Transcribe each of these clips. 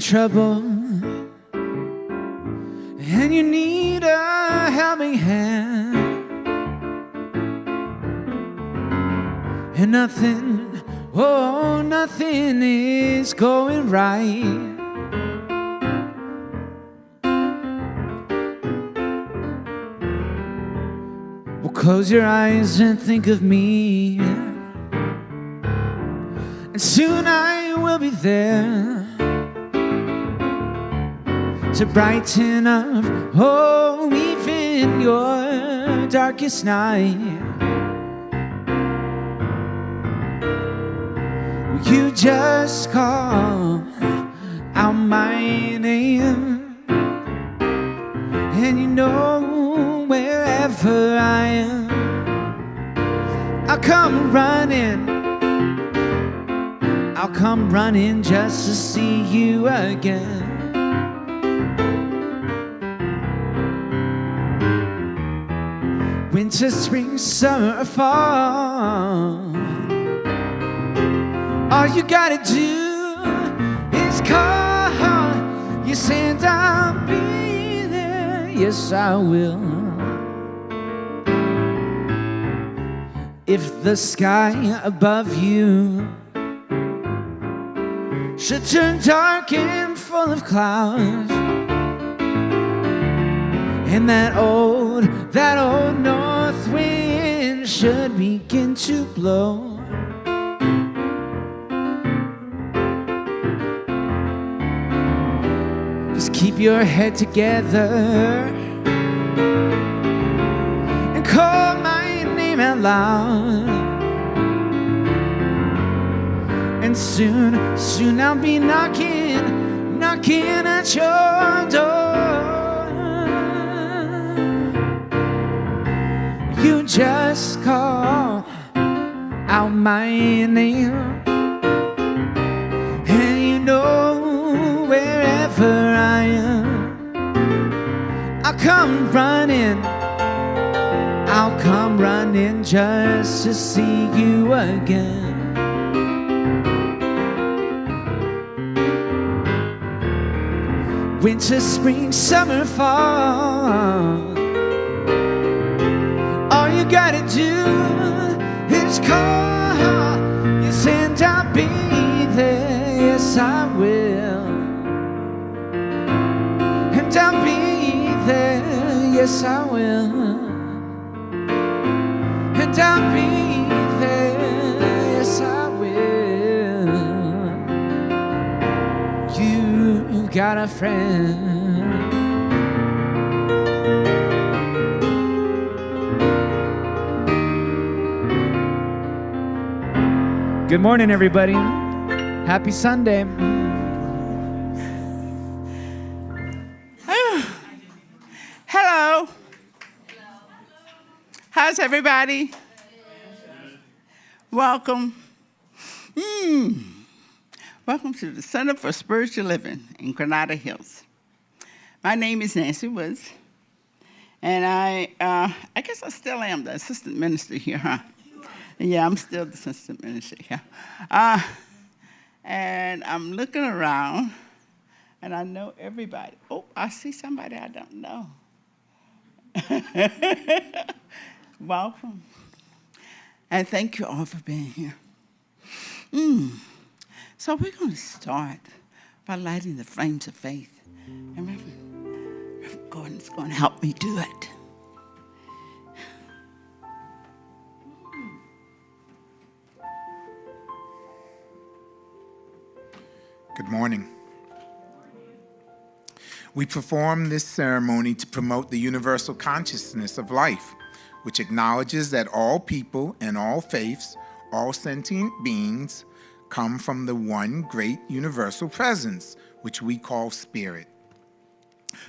trouble and you need a helping hand, and nothing, oh, nothing is going right. Well, close your eyes and think of me, and soon I will be there to brighten up, oh, even your darkest night. You just call out my name, and you know wherever I am, I'll come running. I'll come running just to see you again. Winter, spring, summer, or fall, all you gotta do is call. Yes, and I'll be there. Yes, I will. If the sky above you should turn dark and full of clouds, and that old north wind should begin to blow, just keep your head together and call my name out loud, and soon I'll be knocking at your door. You just call out my name, and you know wherever I am, I'll come running just to see you again. Winter, spring, summer, fall, all you gotta do is call. Yes, and I'll be there. Yes, I will. And I'll be there. Yes, I will. And I'll be there. Yes, I will. You got a friend. Good morning, everybody. Happy Sunday. Hello. How's everybody? Welcome. Welcome to the Center for Spiritual Living in Granada Hills. My name is Nancy Woods, and I guess I still am the assistant minister here, huh? Yeah, I'm still the assistant minister here. And I'm looking around, and I know everybody. Oh, I see somebody I don't know. Welcome. And thank you all for being here. So we're going to start by lighting the flames of faith. And Reverend Gordon's going to help me do it. Good morning. We perform this ceremony to promote the universal consciousness of life, which acknowledges that all people and all faiths, all sentient beings, come from the one great universal presence, which we call spirit.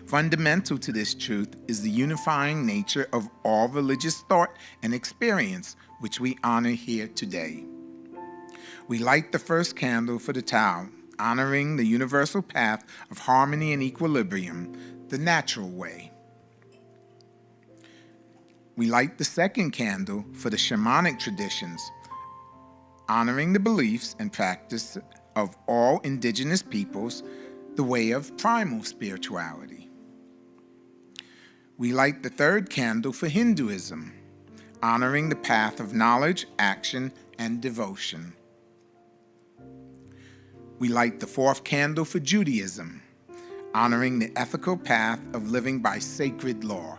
Fundamental to this truth is the unifying nature of all religious thought and experience, which we honor here today. We light the first candle for the Tao, honoring the universal path of harmony and equilibrium, the natural way. We light the second candle for the shamanic traditions, honoring the beliefs and practice of all indigenous peoples, the way of primal spirituality. We light the third candle for Hinduism, honoring the path of knowledge, action, and devotion. We light the fourth candle for Judaism, honoring the ethical path of living by sacred law.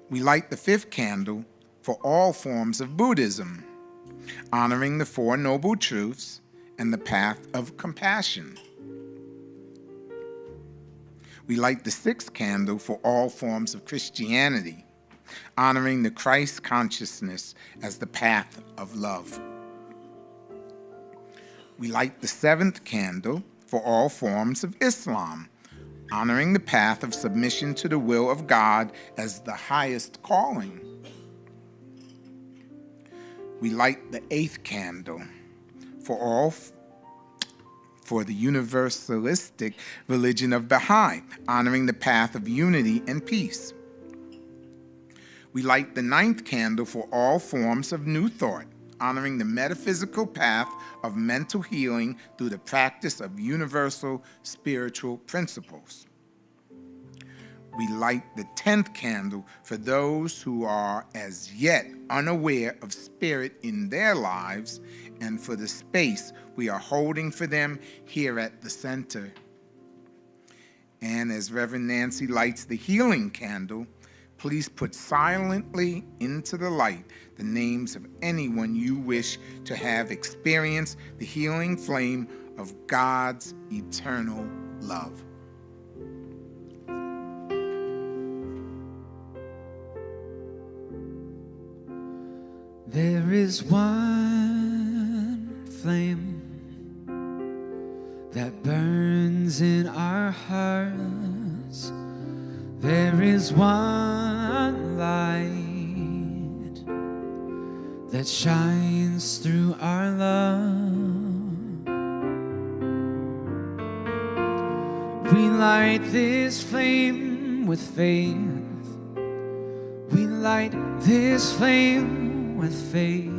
We light the fifth candle for all forms of Buddhism, honoring the Four Noble Truths and the path of compassion. We light the sixth candle for all forms of Christianity, honoring the Christ consciousness as the path of love. We light the seventh candle for all forms of Islam, honoring the path of submission to the will of God as the highest calling. We light the eighth candle for the universalistic religion of Baha'i, honoring the path of unity and peace. We light the ninth candle for all forms of New Thought, honoring the metaphysical path of mental healing through the practice of universal spiritual principles. We light the 10th candle for those who are as yet unaware of spirit in their lives and for the space we are holding for them here at the center. And as Reverend Nancy lights the healing candle, please put silently into the light the names of anyone you wish to have experienced the healing flame of God's eternal love. There is one flame that burns in our hearts. There is one light that shines through our love. We light this flame with faith. We light this flame with faith.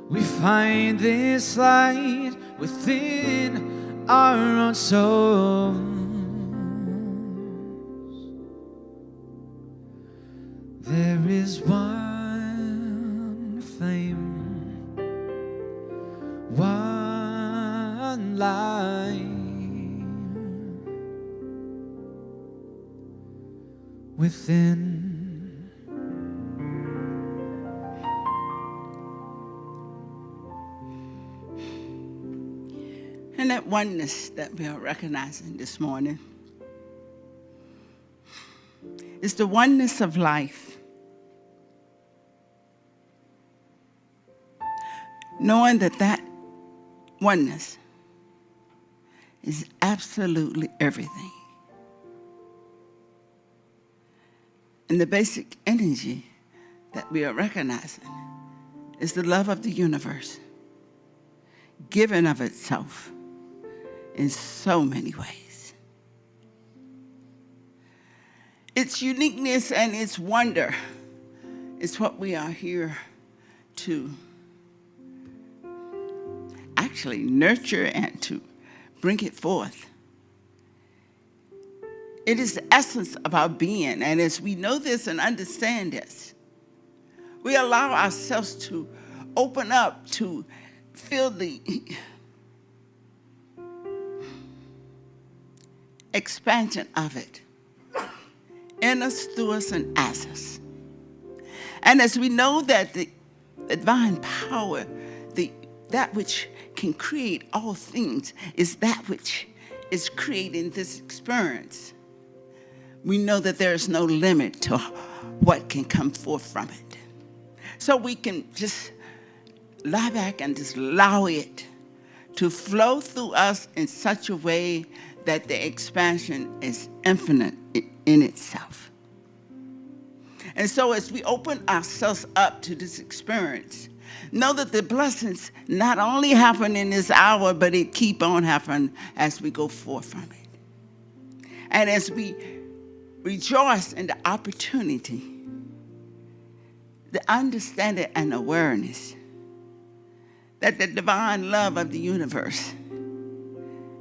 We find this light within our own souls. There is one flame, one light within. And that oneness that we are recognizing this morning is the oneness of life. Knowing that that oneness is absolutely everything. And the basic energy that we are recognizing is the love of the universe, given of itself in so many ways. Its uniqueness and its wonder is what we are here to actually nurture and to bring it forth. It is the essence of our being, and as we know this and understand this, we allow ourselves to open up to feel the expansion of it in us, through us, and as us. And as we know that the divine power, that which can create all things, is that which is creating this experience, we know that there is no limit to what can come forth from it. So we can just lie back and just allow it to flow through us in such a way that the expansion is infinite in itself. And so as we open ourselves up to this experience, know that the blessings not only happen in this hour, but it keep on happening as we go forth from it. And as we rejoice in the opportunity, the understanding and awareness that the divine love of the universe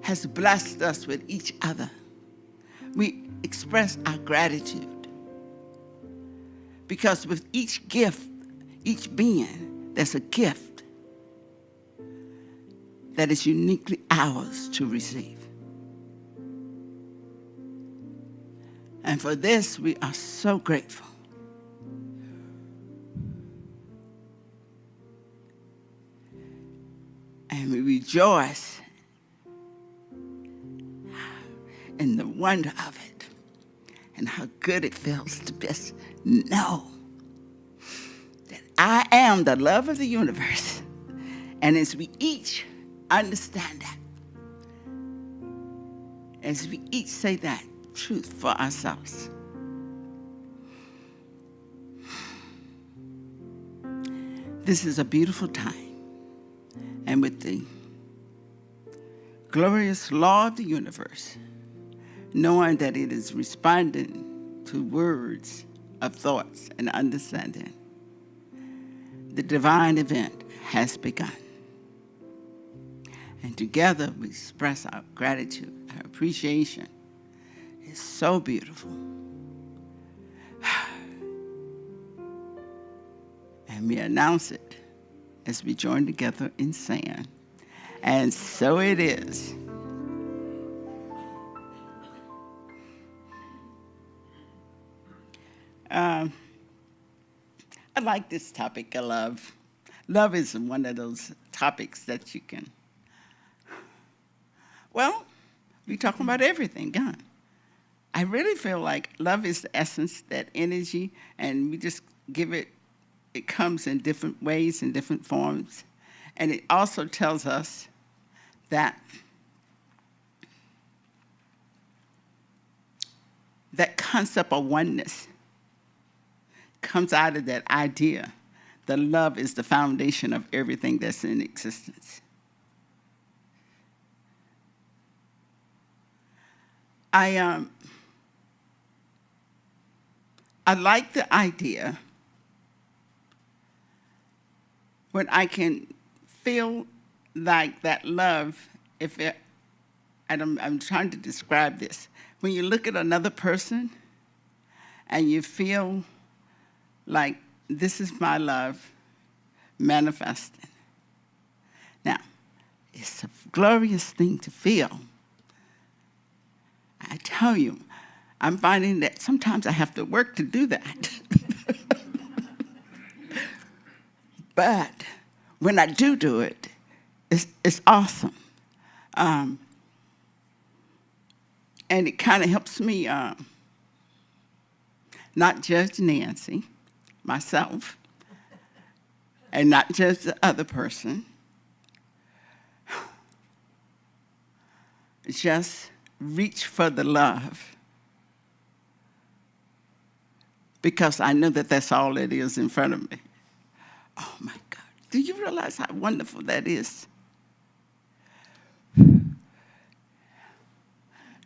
has blessed us with each other. We express our gratitude because with each gift, each being, there's a gift that is uniquely ours to receive. And for this, we are so grateful. And we rejoice in the wonder of it and how good it feels to just know that I am the love of the universe. And as we each understand that, as we each say that truth for ourselves, this is a beautiful time. And with the glorious law of the universe, knowing that it is responding to words of thoughts and understanding, the divine event has begun. And together we express our gratitude, our appreciation. It's so beautiful. And we announce it as we join together in saying, and so it is. I like this topic of love. Love is one of those topics that you can, well, we're talking about everything, huh? I really feel like love is the essence, that energy, and we just give it, it comes in different ways, in different forms. And it also tells us that that concept of oneness comes out of that idea that love is the foundation of everything that's in existence. I like the idea when I can feel like that love, I'm trying to describe this. When you look at another person and you feel like this is my love manifesting. Now, it's a glorious thing to feel. I tell you, I'm finding that sometimes I have to work to do that. But when I do it, it's awesome. And it kind of helps me not judge Nancy, myself, and not judge the other person. Just reach for the love, because I know that that's all it is in front of me. Oh my God, do you realize how wonderful that is?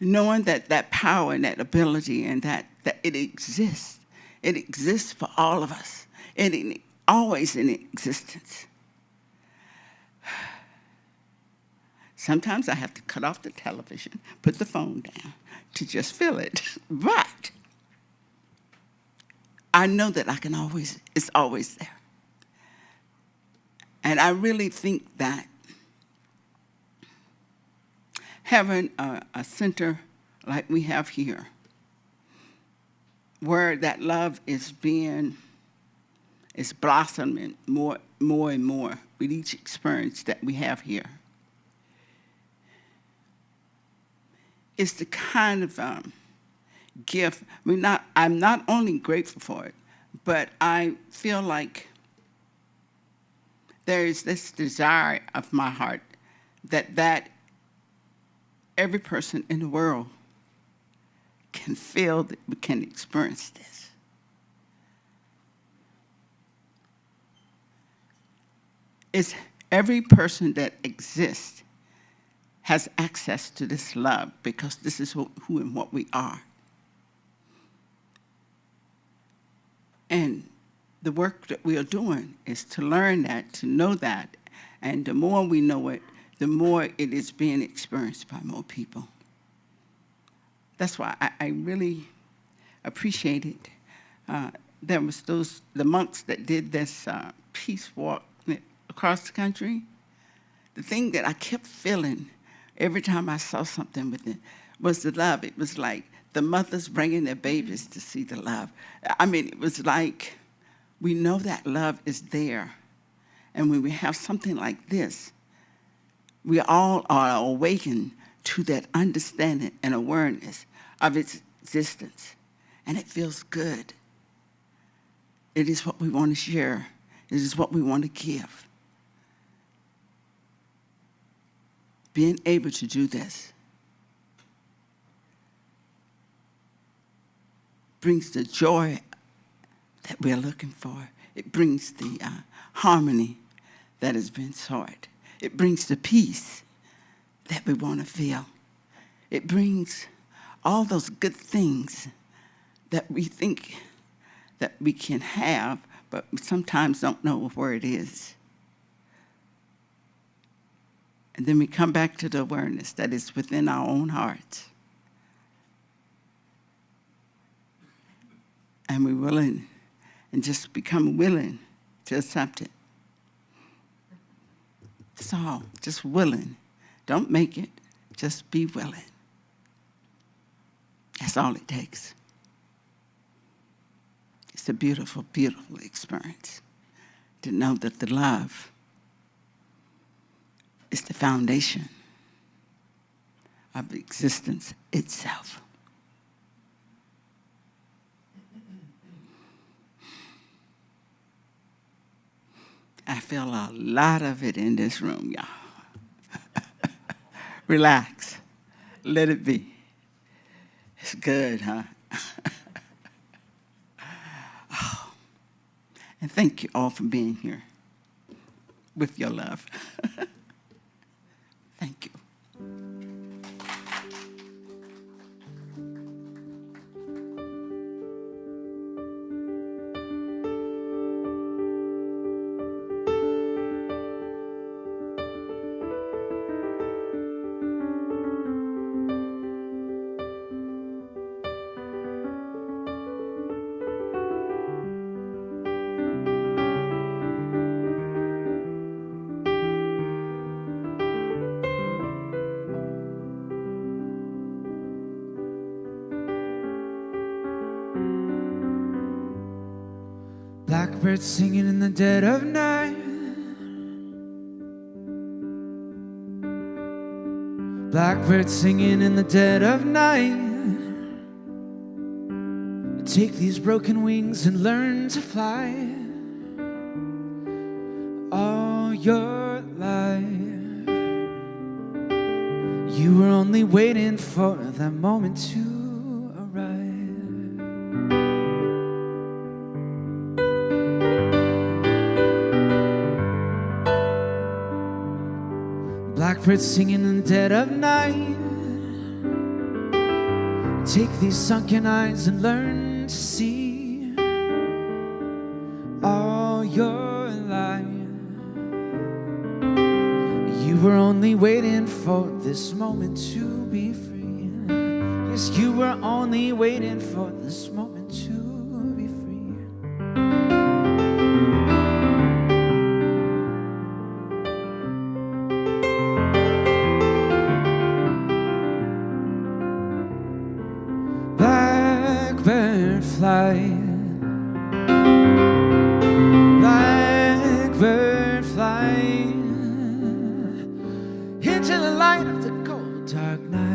Knowing that that power and that ability and that it exists for all of us, and it always in existence. Sometimes I have to cut off the television, put the phone down to just feel it. But I know that it's always there. And I really think that having a center like we have here, where that love is blossoming more and more with each experience that we have here, it's the kind of gift. I'm not only grateful for it, but I feel like there is this desire of my heart that every person in the world can feel, can experience this. It's every person that exists has access to this love, because this is who and what we are. And the work that we are doing is to learn that, to know that, and the more we know it, the more it is being experienced by more people. That's why I really appreciate it. There was the monks that did this peace walk across the country. The thing that I kept feeling every time I saw something with it was the love. It was like the mothers bringing their babies to see the love. I mean, it was like we know that love is there. And when we have something like this, we all are awakened to that understanding and awareness of its existence. And it feels good. It is what we want to share. It is what we want to give. Being able to do this brings the joy that we're looking for. It brings the harmony that has been sought. It brings the peace that we want to feel. It brings all those good things that we think that we can have, but we sometimes don't know where it is. And then we come back to the awareness that is within our own hearts. And we're willing, and just become willing to accept it. That's all, just willing. Don't make it, just be willing. That's all it takes. It's a beautiful, beautiful experience to know that the love is the foundation of existence itself. I feel a lot of it in this room, y'all. Relax. Let it be. It's good, huh? Oh. And thank you all for being here with your love. Thank you. Blackbirds singing in the dead of night. Blackbirds singing in the dead of night. Take these broken wings and learn to fly all your life. You were only waiting for that moment to arrive. Blackbirds singing in the dead of night. Take these sunken eyes and learn to see all your life. You were only waiting for this moment to be free. Yes, you were only waiting for this moment to be free. Blackbird fly, blackbird fly into the light of the cold dark night.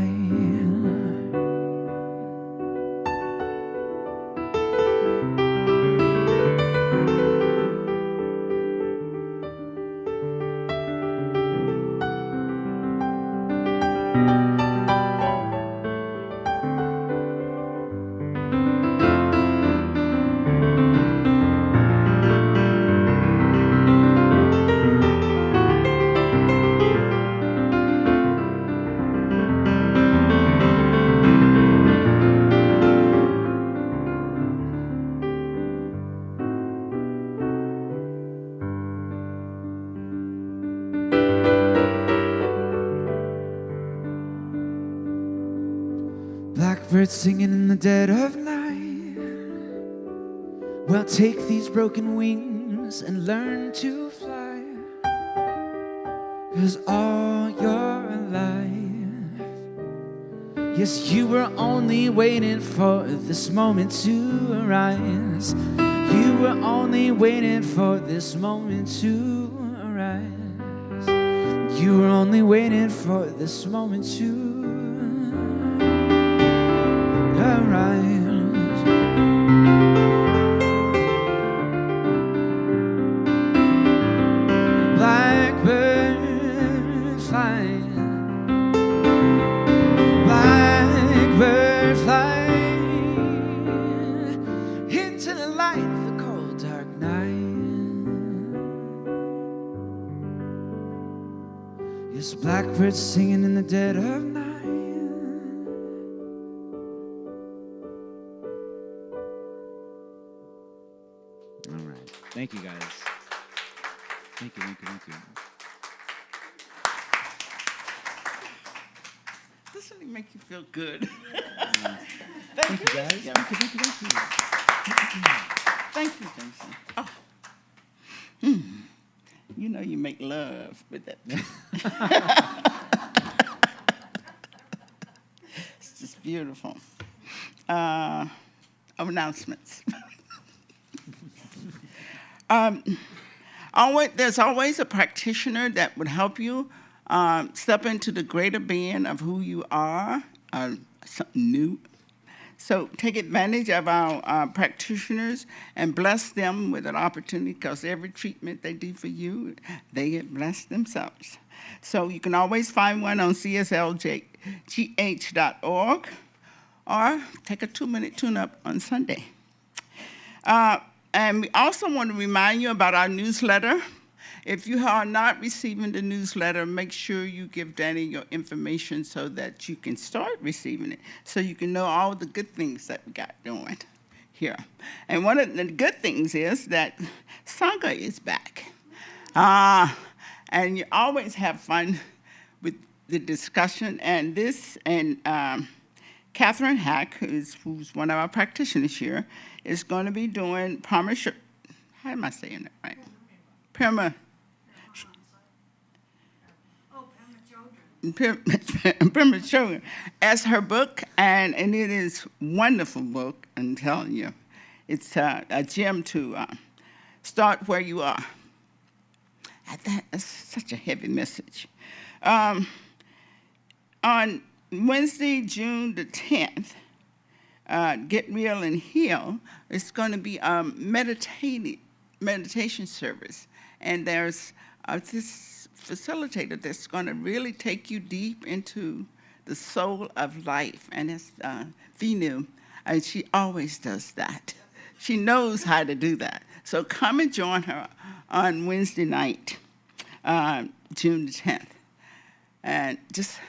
Blackbirds singing in the dead of night. Well, take these broken wings and learn to fly. 'Cause all your life, yes, you were only waiting for this moment to arise. You were only waiting for this moment to arise. You were only waiting for this moment to arise. Blackbird flying, blackbird flying into the light of the cold dark night. Yes, blackbirds singing in the dead of night. All right, thank you guys. Thank you, thank you, thank you. Doesn't it make you feel good? Thank you, guys. Yeah. Thank you, thank you, thank you. Thank you, Jason. Oh. You know you make love with that. It's just beautiful. Announcements. There's always a practitioner that would help you step into the greater being of who you are, something new. So take advantage of our practitioners and bless them with an opportunity, because every treatment they do for you, they get blessed themselves. So you can always find one on cslgh.org or take a 2-minute tune-up on Sunday. And we also want to remind you about our newsletter. If you are not receiving the newsletter, make sure you give Danny your information so that you can start receiving it, so you can know all the good things that we got doing here. And one of the good things is that Sangha is back. And you always have fun with the discussion. And Catherine Hack, who's one of our practitioners here, is going to be doing how am I saying that right? Pema Chodron as her book, and it is a wonderful book. I'm telling you, it's a gem to start where you are. That's such a heavy message. On Wednesday, June the 10th, Get Real and Heal, it's going to be a meditation service, and there's this facilitator that's going to really take you deep into the soul of life, and it's Vinu, and she always does that. She knows how to do that. So come and join her on Wednesday night, June the 10th, and just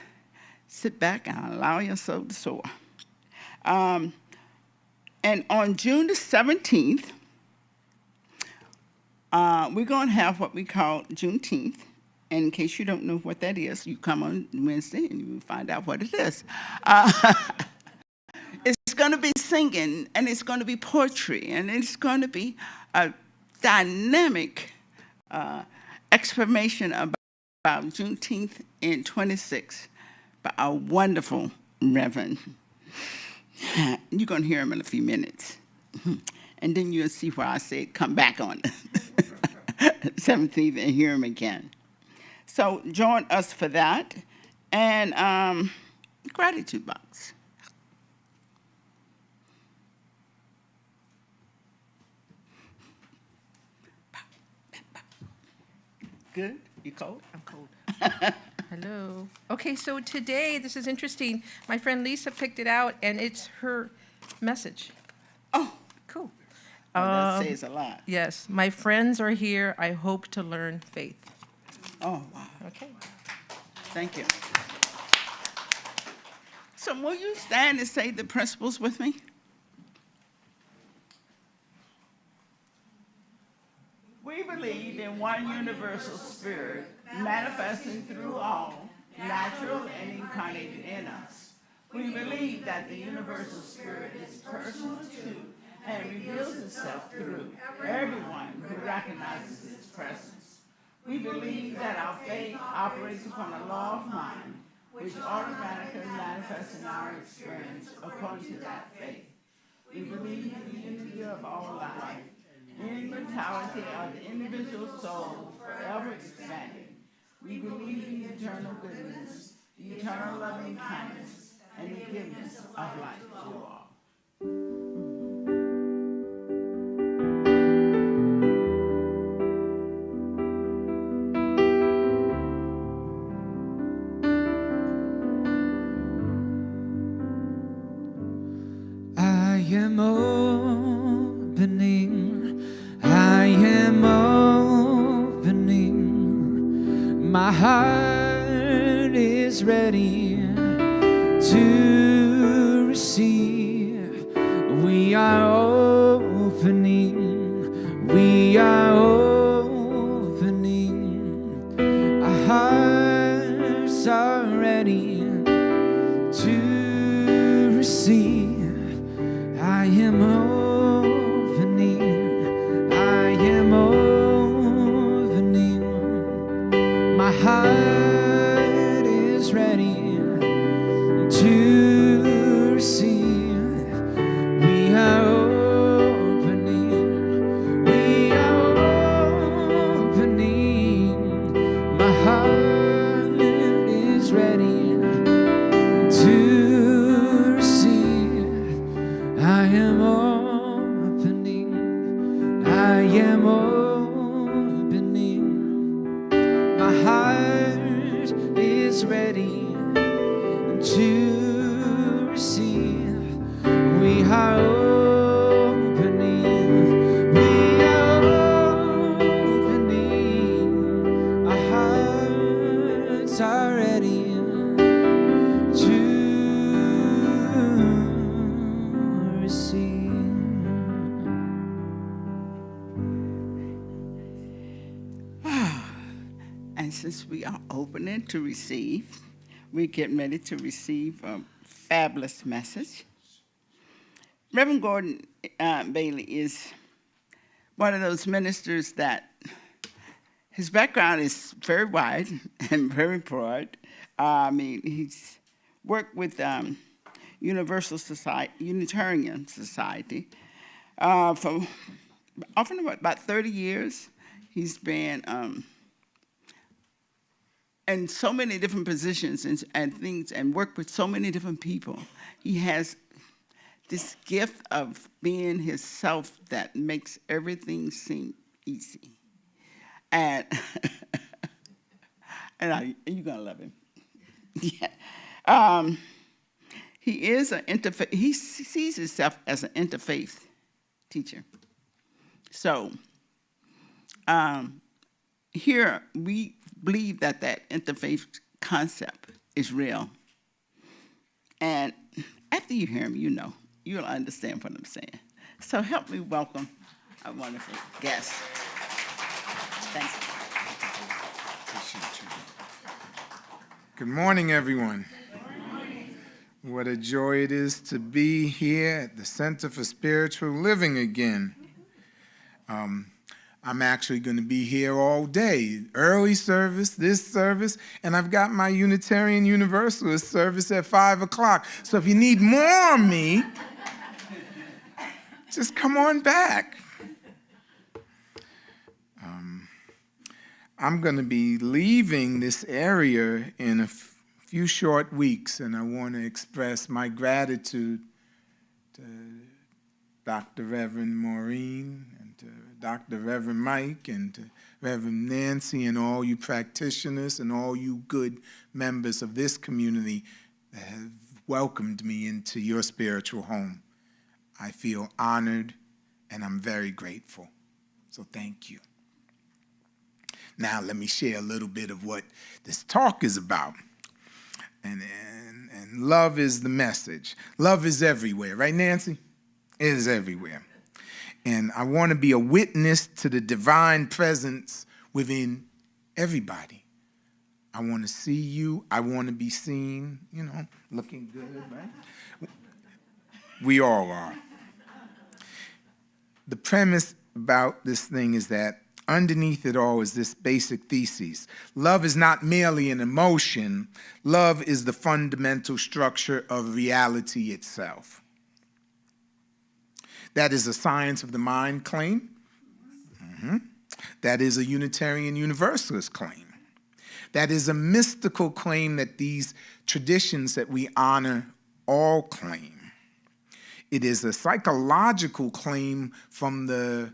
sit back and allow your soul to soar. And on June the 17th, we're going to have what we call Juneteenth. And in case you don't know what that is, you come on Wednesday and you will find out what it is. It's going to be singing, and it's going to be poetry, and it's going to be a dynamic explanation about Juneteenth in 26 by our wonderful Reverend. You're going to hear him in a few minutes. And then you'll see why I said come back on the 17th and hear him again. So join us for that. And gratitude box. Good? You cold? I'm cold. Hello. Okay, so today, this is interesting. My friend Lisa picked it out, and it's her message. Oh, Cool. well, that says a lot. Yes, my friends are here. I hope to learn faith. Oh, wow. Okay. Thank you. So will you stand and say the principles with me? We believe in one universal spirit, manifesting through all, natural and incarnated in us. We believe that the universal spirit is personal to and reveals itself through everyone who recognizes its presence. We believe that our faith operates upon a law of mind, which automatically manifests in our experience according to that faith. We believe in the unity of all life, immortality of the individual soul forever expanding. We believe in the eternal goodness, the eternal loving kindness, and the giveness of life to all. I am opening, I am opening. My heart is ready to receive. We are opening, we are opening. Our hearts are ready to receive. I am opening, I am opening. My heart is ready to receive. We are opening, we are opening. My heart is ready to receive. I am opening, I am opening. My heart is ready to receive. We are opening, we are opening. Our hearts are ready to receive. And since we are opening to receive, we're getting ready to receive a fabulous message. Reverend Gordon Bailey is one of those ministers that his background is very wide and very broad. He's worked with Universal Society, Unitarian Society for often about 30 years. He's been in so many different positions and things, and worked with so many different people. He has this gift of being himself that makes everything seem easy. And you're gonna love him. Yeah. He is he sees himself as an interfaith teacher. So here we believe that interfaith concept is real. And after you hear him, you'll understand what I'm saying. So help me welcome our wonderful guest. Thanks. Appreciate you. Good morning, everyone. What a joy it is to be here at the Center for Spiritual Living again. I'm actually going to be here all day. Early service, this service, and I've got my Unitarian Universalist service at 5 o'clock. So if you need more of me, just come on back. I'm going to be leaving this area in a few short weeks, and I want to express my gratitude to Dr. Reverend Maureen and to Dr. Reverend Mike and to Reverend Nancy and all you practitioners and all you good members of this community that have welcomed me into your spiritual home. I feel honored and I'm very grateful. So thank you. Now let me share a little bit of what this talk is about. And love is the message. Love is everywhere, right, Nancy? It is everywhere. And I want to be a witness to the divine presence within everybody. I want to see you. I want to be seen, looking good, right? We all are. The premise about this thing is that underneath it all is this basic thesis. Love is not merely an emotion. Love is the fundamental structure of reality itself. That is a science of the mind claim. That is a Unitarian Universalist claim. That is a mystical claim that these traditions that we honor all claim. It is a psychological claim from the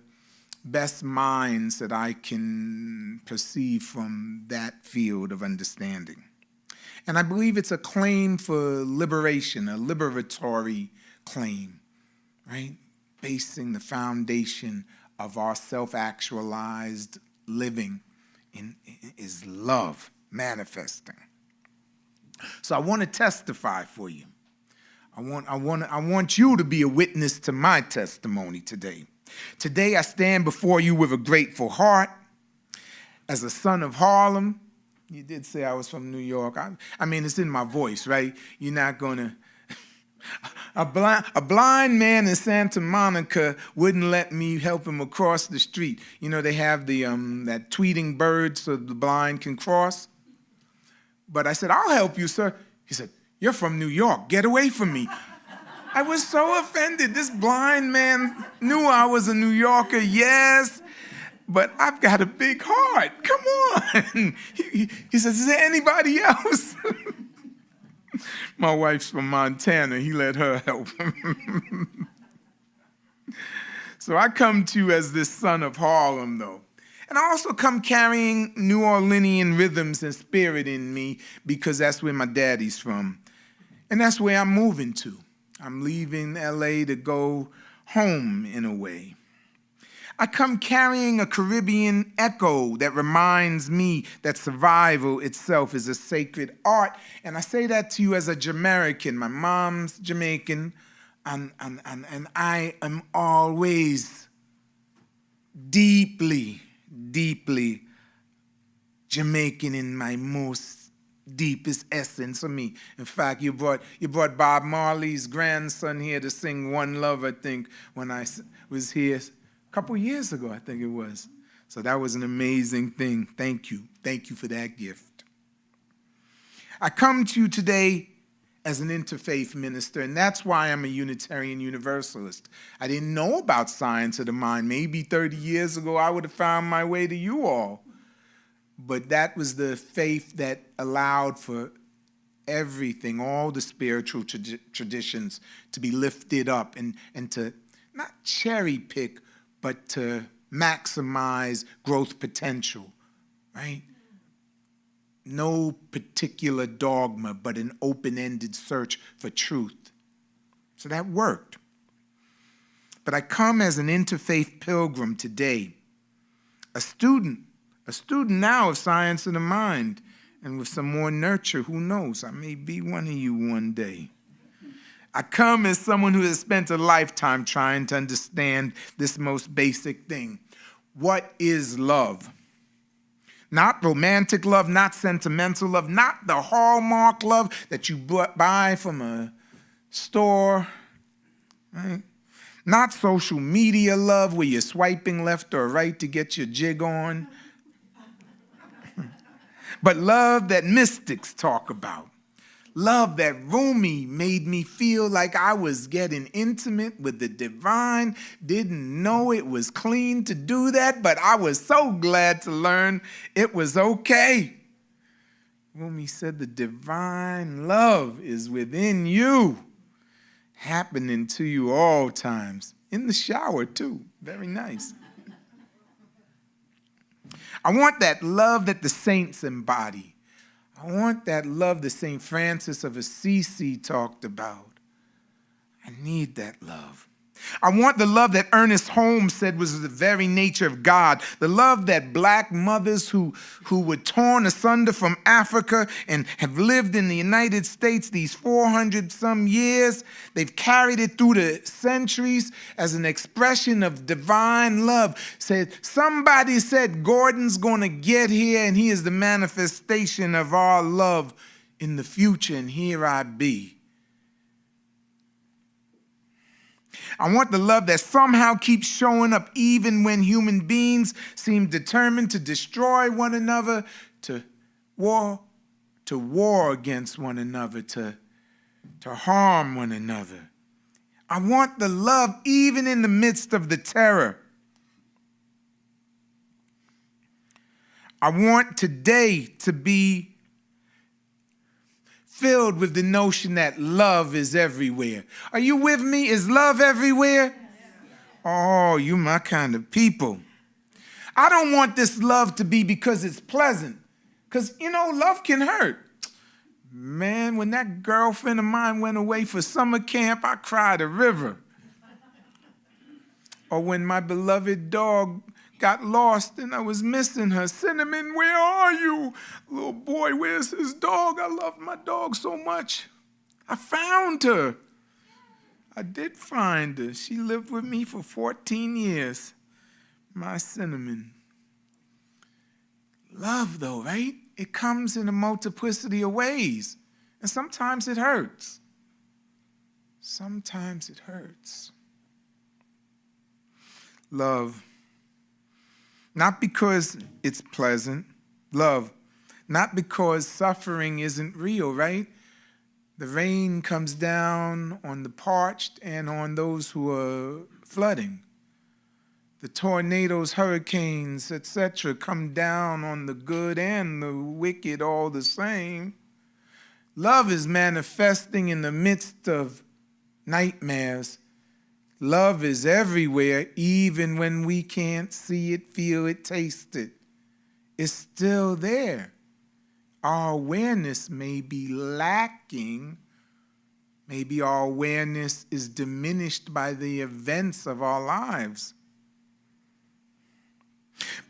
best minds that I can perceive from that field of understanding. And I believe it's a claim for liberation, a liberatory claim, right? Basing the foundation of our self-actualized living is love manifesting. So I want to testify for you. I want you to be a witness to my testimony today. Today I stand before you with a grateful heart. As a son of Harlem, you did say I was from New York. I mean, it's in my voice, right? You're not going to... A blind man in Santa Monica wouldn't let me help him across the street. They have the that tweeting bird so the blind can cross. But I said, I'll help you, sir. He said, you're from New York. Get away from me. I was so offended. This blind man knew I was a New Yorker, yes, but I've got a big heart. Come on. He says, is there anybody else? My wife's from Montana. He let her help. So I come to you as this son of Harlem, though. And I also come carrying New Orleanian rhythms and spirit in me because that's where my daddy's from. And that's where I'm moving to. I'm leaving LA to go home in a way. I come carrying a Caribbean echo that reminds me that survival itself is a sacred art. And I say that to you as a Jamaican. My mom's Jamaican, and I am always deeply, deeply Jamaican in my most deepest essence of me. In fact, you brought Bob Marley's grandson here to sing One Love, I think, when I was here a couple years ago, I think it was. So that was an amazing thing. Thank you. Thank you for that gift. I come to you today as an interfaith minister, and that's why I'm a Unitarian Universalist. I didn't know about science of the mind. Maybe 30 years ago, I would have found my way to you all. But that was the faith that allowed for everything, all the spiritual traditions to be lifted up and to not cherry pick, but to maximize growth potential, right? No particular dogma, but an open-ended search for truth. So that worked. But I come as an interfaith pilgrim today, a student now of science of the mind, and with some more nurture, who knows, I may be one of you one day. I come as someone who has spent a lifetime trying to understand this most basic thing. What is love? Not romantic love, not sentimental love, not the Hallmark love that you buy from a store, right? Not social media love where you're swiping left or right to get your jig on. But love that mystics talk about. Love that Rumi made me feel like I was getting intimate with the divine. Didn't know it was clean to do that, but I was so glad to learn it was okay. Rumi said the divine love is within you, happening to you all times. In the shower, too. Very nice. I want that love that the saints embody. I want that love that St. Francis of Assisi talked about. I need that love. I want the love that Ernest Holmes said was the very nature of God. The love that black mothers who were torn asunder from Africa and have lived in the United States these 400 some years, they've carried it through the centuries as an expression of divine love. Somebody said Gordon's going to get here and he is the manifestation of our love in the future, and here I be. I want the love that somehow keeps showing up even when human beings seem determined to destroy one another, to war against one another, to harm one another. I want the love even in the midst of the terror. I want today to be filled with the notion that love is everywhere. Are you with me? Is love everywhere? Oh, you my kind of people. I don't want this love to be because it's pleasant. Because, love can hurt. Man, when that girlfriend of mine went away for summer camp, I cried a river. Or when my beloved dog got lost and I was missing her. Cinnamon, where are you? Little boy, where's his dog? I love my dog so much. I found her. I did find her. She lived with me for 14 years. My Cinnamon. Love, though, right? It comes in a multiplicity of ways. And sometimes it hurts. Sometimes it hurts. Love. Not because it's pleasant. Love. Not because suffering isn't real, right? The rain comes down on the parched and on those who are flooding. The tornadoes, hurricanes, etc. come down on the good and the wicked all the same. Love is manifesting in the midst of nightmares. Love is everywhere, even when we can't see it, feel it, taste it. It's still there. Our awareness may be lacking. Maybe our awareness is diminished by the events of our lives.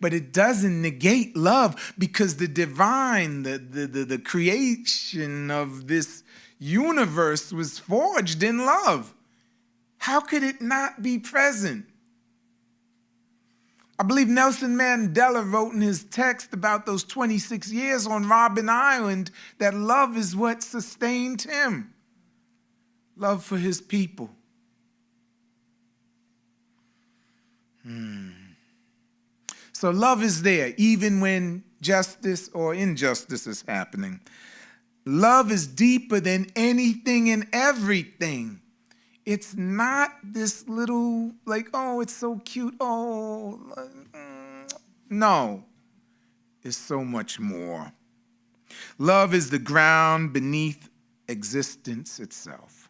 But it doesn't negate love, because the divine, the creation of this universe was forged in love. How could it not be present? I believe Nelson Mandela wrote in his text about those 26 years on Robben Island that love is what sustained him. Love for his people. So love is there, even when justice or injustice is happening. Love is deeper than anything and everything. It's not this little, oh, it's so cute, oh. No, it's so much more. Love is the ground beneath existence itself.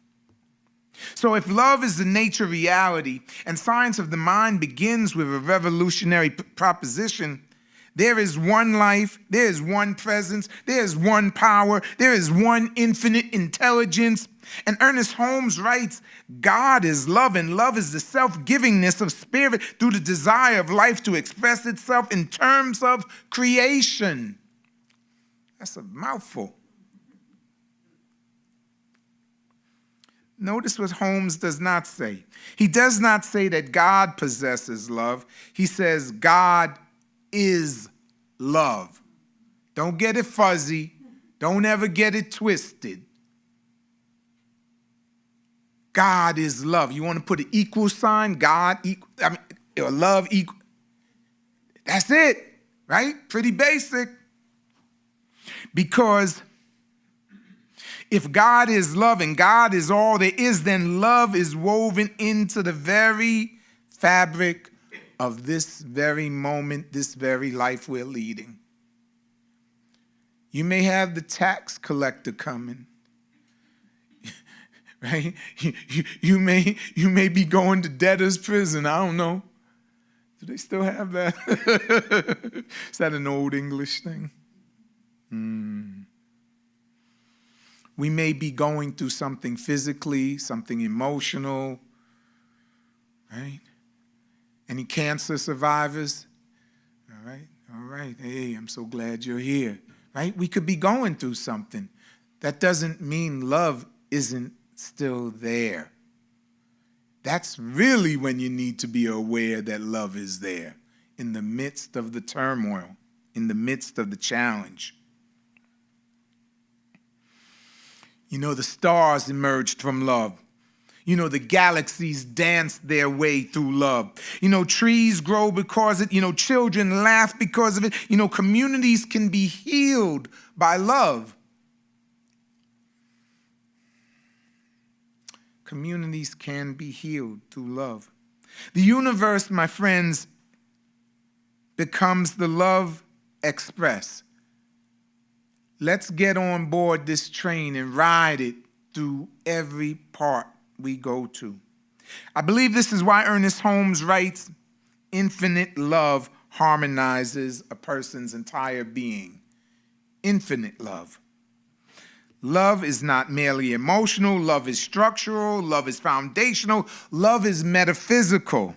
So if love is the nature of reality, and science of the mind begins with a revolutionary proposition, there is one life, there is one presence, there is one power, there is one infinite intelligence. And Ernest Holmes writes, God is love, and love is the self-givingness of spirit through the desire of life to express itself in terms of creation. That's a mouthful. Notice what Holmes does not say. He does not say that God possesses love. He says God is love. Don't get it fuzzy. Don't ever get it twisted. God is love. You want to put an equal sign? God equal, or love equal. That's it, right? Pretty basic. Because if God is love and God is all there is, then love is woven into the very fabric of this very moment, this very life we're leading. You may have the tax collector coming, right? You may be going to debtor's prison. I don't know. Do they still have that? Is that an old English thing? We may be going through something physically, something emotional. right? Any cancer survivors? All right. Hey, I'm so glad you're here, right? We could be going through something. That doesn't mean love isn't still there. That's really when you need to be aware that love is there, in the midst of the turmoil, in the midst of the challenge. You know, the stars emerged from love. You know, the galaxies dance their way through love. You know, trees grow because of it. You know, children laugh because of it. You know, communities can be healed by love. Communities can be healed through love. The universe, my friends, becomes the love express. Let's get on board this train and ride it through every part we go to. I believe this is why Ernest Holmes writes, infinite love harmonizes a person's entire being. Infinite love. Love is not merely emotional. Love is structural. Love is foundational. Love is metaphysical.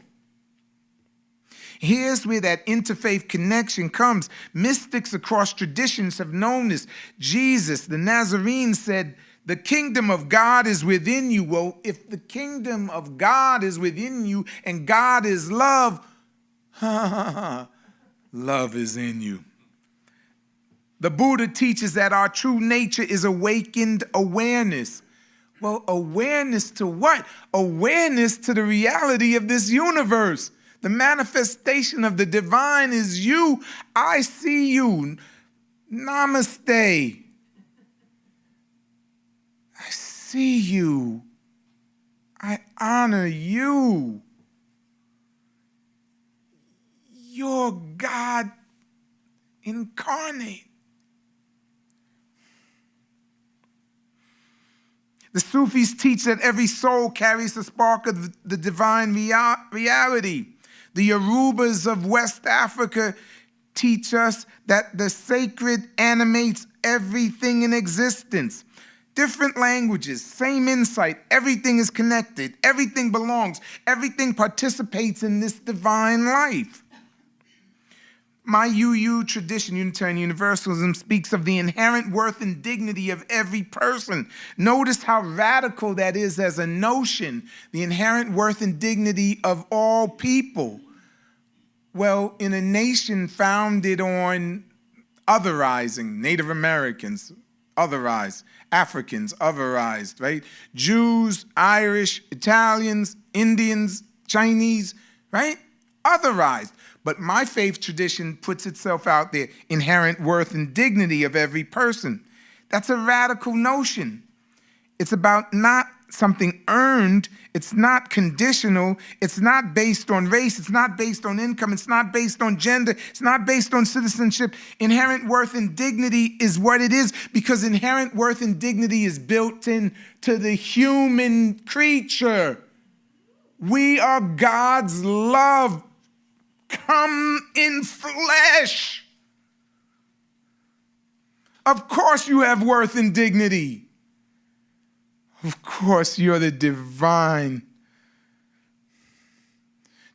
Here's where that interfaith connection comes. Mystics across traditions have known this. Jesus, the Nazarene, said, the kingdom of God is within you. Well, if the kingdom of God is within you and God is love, love is in you. The Buddha teaches that our true nature is awakened awareness. Well, awareness to what? Awareness to the reality of this universe. The manifestation of the divine is you. I see you. Namaste. I see you. I honor you. You're God incarnate. The Sufis teach that every soul carries the spark of the divine reality. The Yorubas of West Africa teach us that the sacred animates everything in existence. Different languages, same insight. Everything is connected. Everything belongs. Everything participates in this divine life. My UU tradition, Unitarian Universalism, speaks of the inherent worth and dignity of every person. Notice how radical that is as a notion, the inherent worth and dignity of all people. Well, in a nation founded on otherizing, Native Americans, otherized, Africans, otherized, right? Jews, Irish, Italians, Indians, Chinese, right? Otherized. But my faith tradition puts itself out there, inherent worth and dignity of every person. That's a radical notion. It's about not something earned. It's not conditional. It's not based on race. It's not based on income. It's not based on gender. It's not based on citizenship. Inherent worth and dignity is what it is because inherent worth and dignity is built into the human creature. We are God's love come in flesh. Of course you have worth and dignity. Of course you're the divine.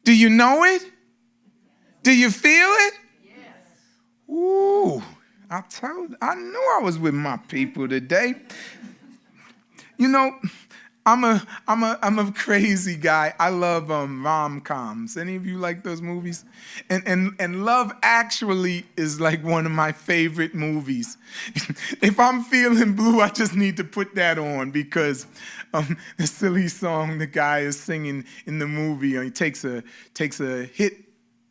Do you know it? Do you feel it? Yes. Ooh, I knew I was with my people today. You know, I'm a crazy guy. I love rom-coms. Any of you like those movies? And Love Actually is like one of my favorite movies. If I'm feeling blue, I just need to put that on because the silly song the guy is singing in the movie, he takes a hit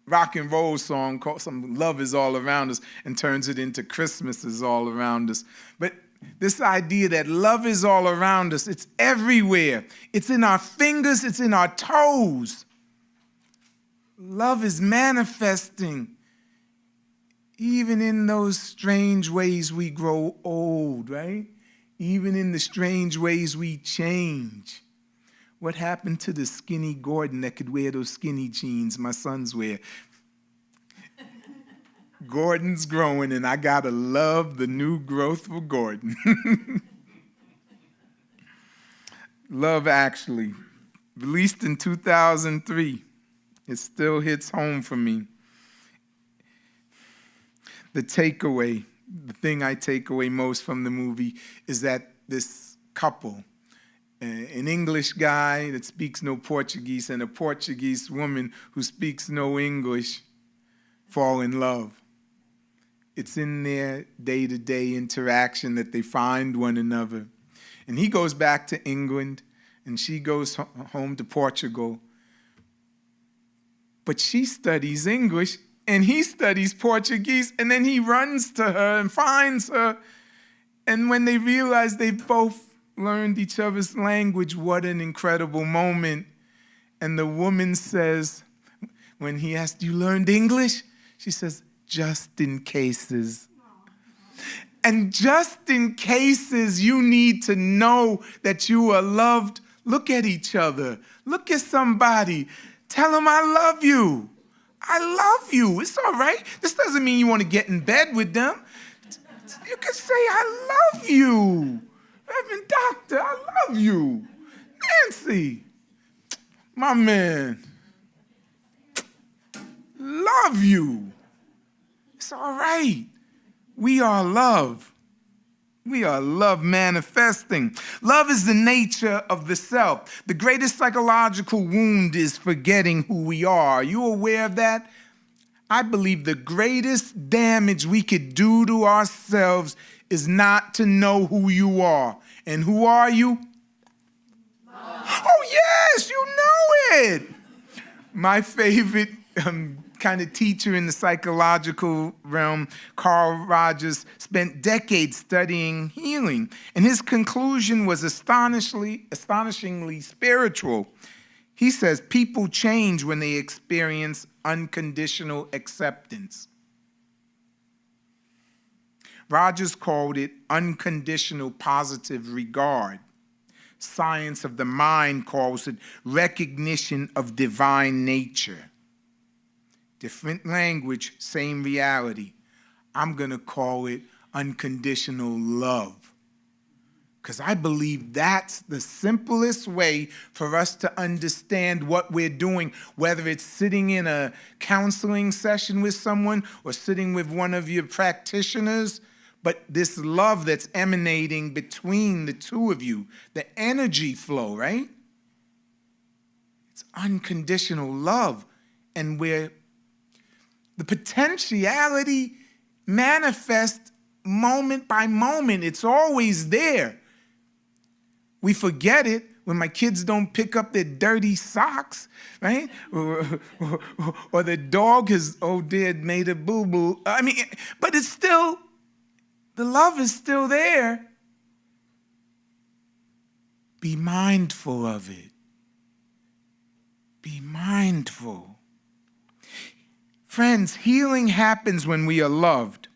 rock and roll song called some Love Is All Around Us and turns it into Christmas Is All Around Us. But this idea that love is all around us, it's everywhere. It's in our fingers, it's in our toes. Love is manifesting even in those strange ways we grow old, right? Even in the strange ways we change. What happened to the skinny Gordon that could wear those skinny jeans my sons wear? Gordon's growing, and I gotta love the new growth for Gordon. Love Actually. released in 2003. It still hits home for me. The takeaway, the thing I take away most from the movie is that this couple, an English guy that speaks no Portuguese and a Portuguese woman who speaks no English, fall in love. It's in their day-to-day interaction that they find one another. And he goes back to England, and she goes home to Portugal. But she studies English, and he studies Portuguese, and then he runs to her and finds her. And when they realize they've both learned each other's language, what an incredible moment. And the woman says, when he asked, "You learned English?" She says, "Just in cases." And just in cases you need to know that you are loved, look at each other. Look at somebody. Tell them, "I love you. I love you." It's all right. This doesn't mean you want to get in bed with them. You can say, "I love you. Reverend Doctor, I love you. Nancy, my man, love you." It's all right. We are love. We are love manifesting. Love is the nature of the self. The greatest psychological wound is forgetting who we are. Are you aware of that? I believe the greatest damage we could do to ourselves is not to know who you are. And who are you? Oh, yes, you know it. My favorite kind of teacher in the psychological realm, Carl Rogers, spent decades studying healing, and his conclusion was astonishingly spiritual. He says people change when they experience unconditional acceptance. Rogers called it unconditional positive regard. Science of the mind calls it recognition of divine nature. Different language, same reality. I'm going to call it unconditional love. Because I believe that's the simplest way for us to understand what we're doing, whether it's sitting in a counseling session with someone or sitting with one of your practitioners. But this love that's emanating between the two of you, the energy flow, right? It's unconditional love. And where the potentiality manifests moment by moment. It's always there. We forget it when my kids don't pick up their dirty socks, right? Or the dog has, oh dear, made a boo-boo. I mean, but it's still, the love is still there. Be mindful of it. Be mindful. Friends, healing happens when we are loved.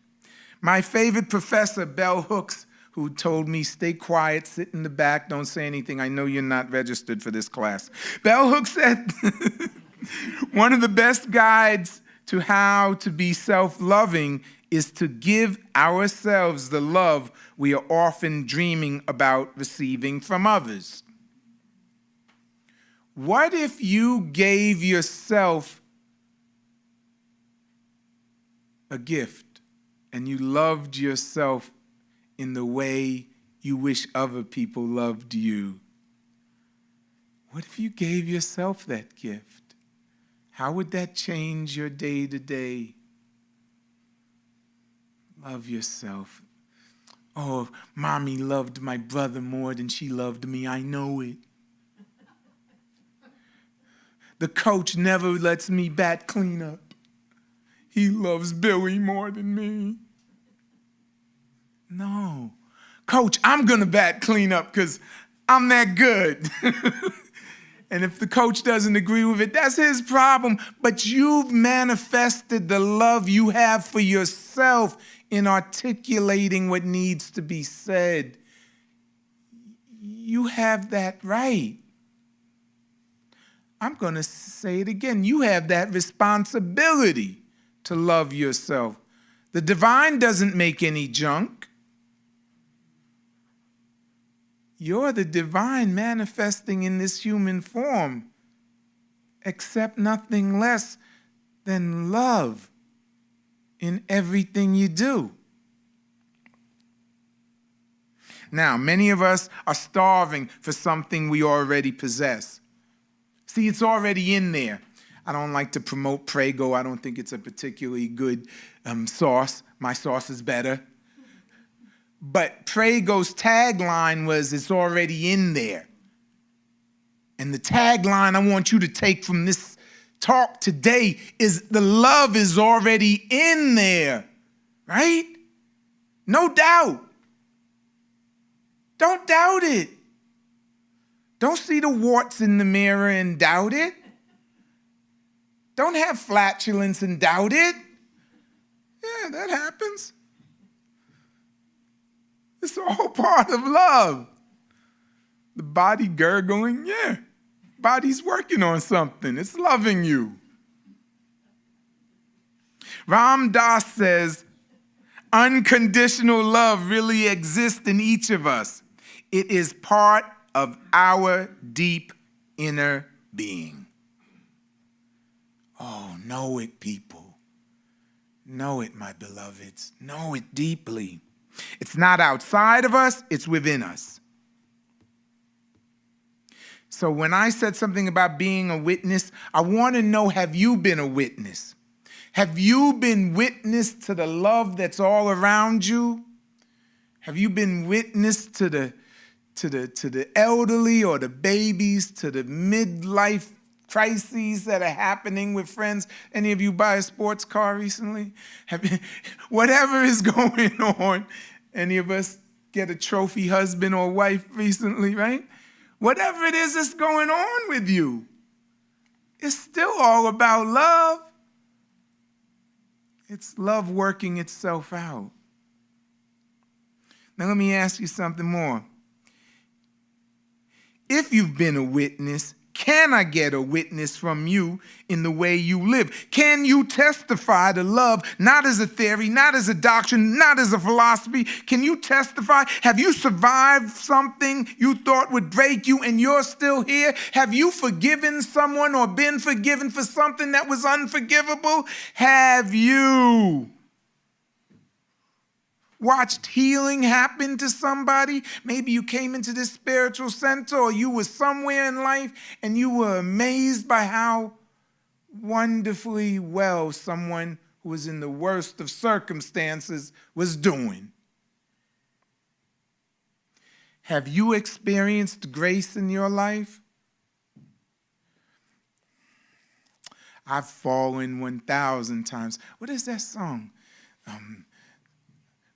My favorite professor, Bell Hooks, who told me, "Stay quiet, sit in the back, don't say anything. I know you're not registered for this class." Bell Hooks said, one of the best guides to how to be self-loving is to give ourselves the love we are often dreaming about receiving from others. What if you gave yourself a gift and you loved yourself in the way you wish other people loved you? What if you gave yourself that gift? How would that change your day-to-day? Love yourself. Oh, mommy loved my brother more than she loved me. I know it. The coach never lets me bat cleanup. He loves Billy more than me. No. Coach, I'm going to bat cleanup because I'm that good. And if the coach doesn't agree with it, that's his problem. But you've manifested the love you have for yourself in articulating what needs to be said. You have that right. I'm going to say it again. You have that responsibility to love yourself. The divine doesn't make any junk. You're the divine manifesting in this human form. Accept nothing less than love in everything you do. Now, many of us are starving for something we already possess. See, it's already in there. I don't like to promote Prego. I don't think it's a particularly good sauce. My sauce is better. But Prego's tagline was, it's already in there. And the tagline I want you to take from this talk today is the love is already in there, right? No doubt. Don't doubt it. Don't see the warts in the mirror and doubt it. Don't have flatulence and doubt it. Yeah, that happens. It's all part of love. The body gurgling, yeah. Body's working on something. It's loving you. Ram Dass says, unconditional love really exists in each of us. It is part of our deep inner being. Oh, know it, people. Know it, my beloveds. Know it deeply. It's not outside of us, it's within us. So when I said something about being a witness, I want to know, have you been a witness? Have you been witness to the love that's all around you? Have you been witness to the elderly or the babies, to the midlife crises that are happening with friends? Any of you buy a sports car recently? Whatever is going on, any of us get a trophy husband or wife recently, right? Whatever it is that's going on with you, it's still all about love. It's love working itself out. Now let me ask you something more. If you've been a witness, can I get a witness from you in the way you live? Can you testify to love, not as a theory, not as a doctrine, not as a philosophy? Can you testify? Have you survived something you thought would break you and you're still here? Have you forgiven someone or been forgiven for something that was unforgivable? Have you watched healing happen to somebody? Maybe you came into this spiritual center or you were somewhere in life and you were amazed by how wonderfully well someone who was in the worst of circumstances was doing. Have you experienced grace in your life? I've fallen 1,000 times. What is that song?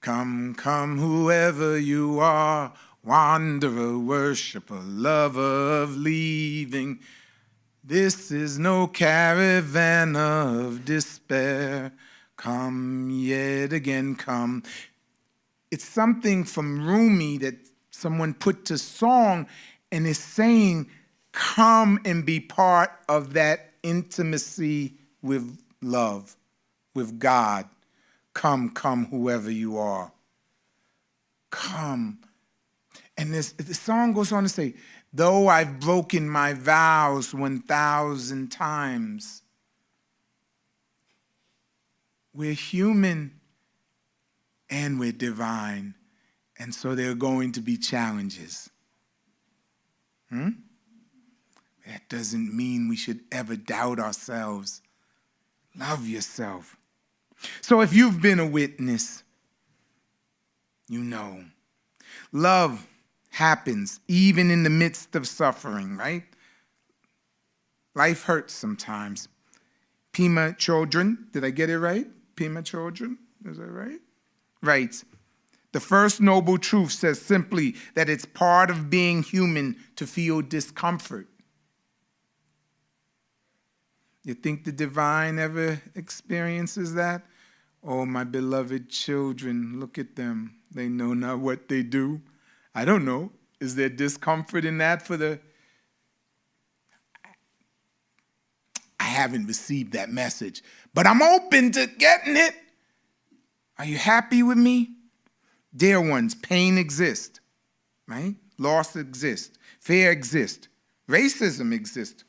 Come, come, whoever you are, wanderer, worshiper, lover of leaving. This is no caravan of despair. Come yet again, come. It's something from Rumi that someone put to song and is saying, come and be part of that intimacy with love, with God. Come, come, whoever you are. Come. And the song goes on to say, though I've broken my vows 1,000 times, we're human and we're divine. And so there are going to be challenges. That doesn't mean we should ever doubt ourselves. Love yourself. So if you've been a witness, you know. Love happens even in the midst of suffering, right? Life hurts sometimes. Pema Chodron, did I get it right? Pema Chodron, is that right? Writes, the first noble truth says simply that it's part of being human to feel discomfort. You think the divine ever experiences that? Oh, my beloved children, look at them. They know not what they do. I don't know. Is there discomfort in that for the... I haven't received that message, but I'm open to getting it. Are you happy with me? Dear ones, pain exists, right? loss exists, fear exists, racism exists,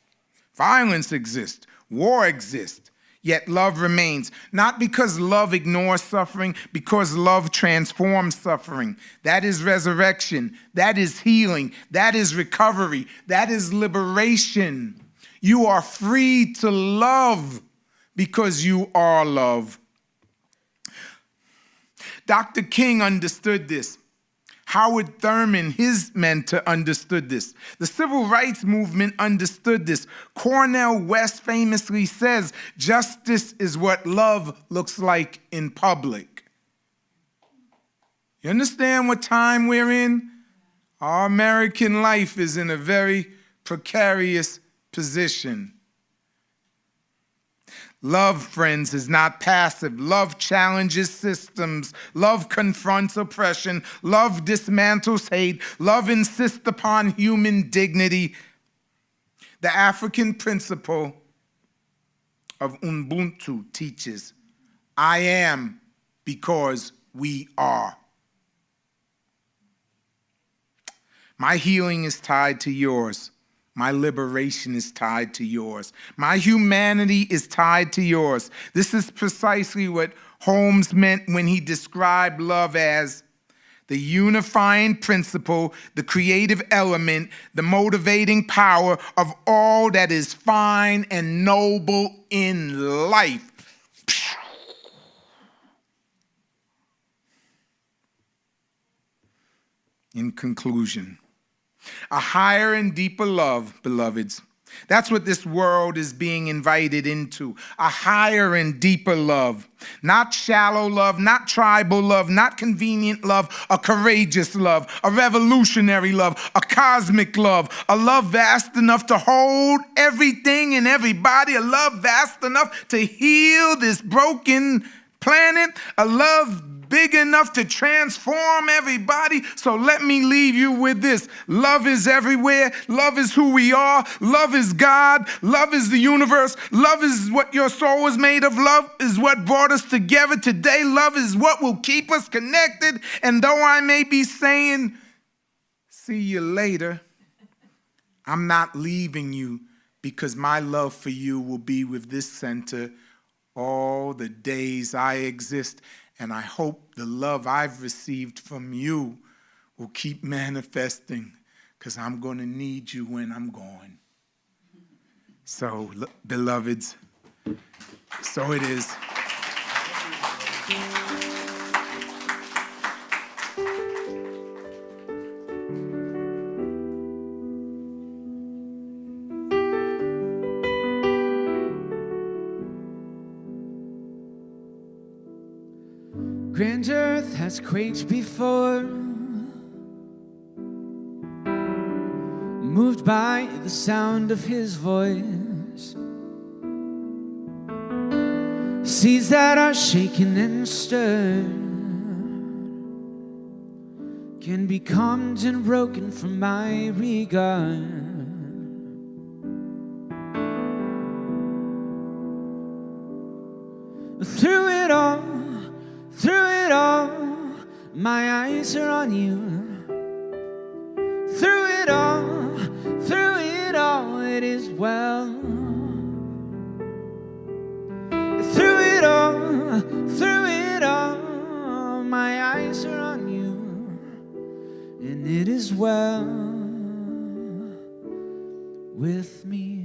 violence exists, war exists. Yet love remains, not because love ignores suffering, because love transforms suffering. That is resurrection. That is healing. That is recovery. That is liberation. You are free to love because you are love. Dr. King understood this. Howard Thurman, his mentor, understood this. The civil rights movement understood this. Cornel West famously says, justice is what love looks like in public. You understand what time we're in? Our American life is in a very precarious position. Love, friends, is not passive. Love challenges systems. Love confronts oppression. Love dismantles hate. Love insists upon human dignity. The African principle of Ubuntu teaches, I am because we are. My healing is tied to yours. My liberation is tied to yours. My humanity is tied to yours. This is precisely what Holmes meant when he described love as the unifying principle, the creative element, the motivating power of all that is fine and noble in life. In conclusion, a higher and deeper love, beloveds. That's what this world is being invited into. A higher and deeper love. Not shallow love, not tribal love, not convenient love, a courageous love, a revolutionary love, a cosmic love, a love vast enough to hold everything and everybody, a love vast enough to heal this broken planet, a love big enough to transform everybody. So let me leave you with this. Love is everywhere. Love is who we are. Love is God. Love is the universe. Love is what your soul was made of. Love is what brought us together today. Love is what will keep us connected. And though I may be saying, see you later, I'm not leaving you, because my love for you will be with this center all the days I exist. And I hope the love I've received from you will keep manifesting, because I'm going to need you when I'm gone. So, beloveds, so it is. Grand earth has quaked before, moved by the sound of his voice. Seas that are shaken and stirred can be calmed and broken from my regard. Through it all, my eyes are on you. Through it all, it is well. Through it all, my eyes are on you, and it is well with me.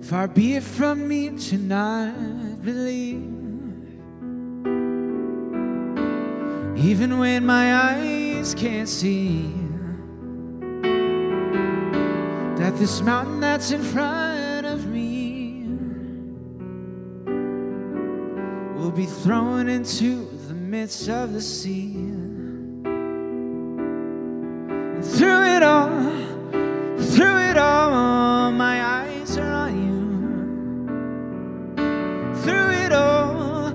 Far be it from me to not believe, even when my eyes can't see, that this mountain that's in front of me will be thrown into the midst of the sea. And through it all, my eyes are on you. Through it all,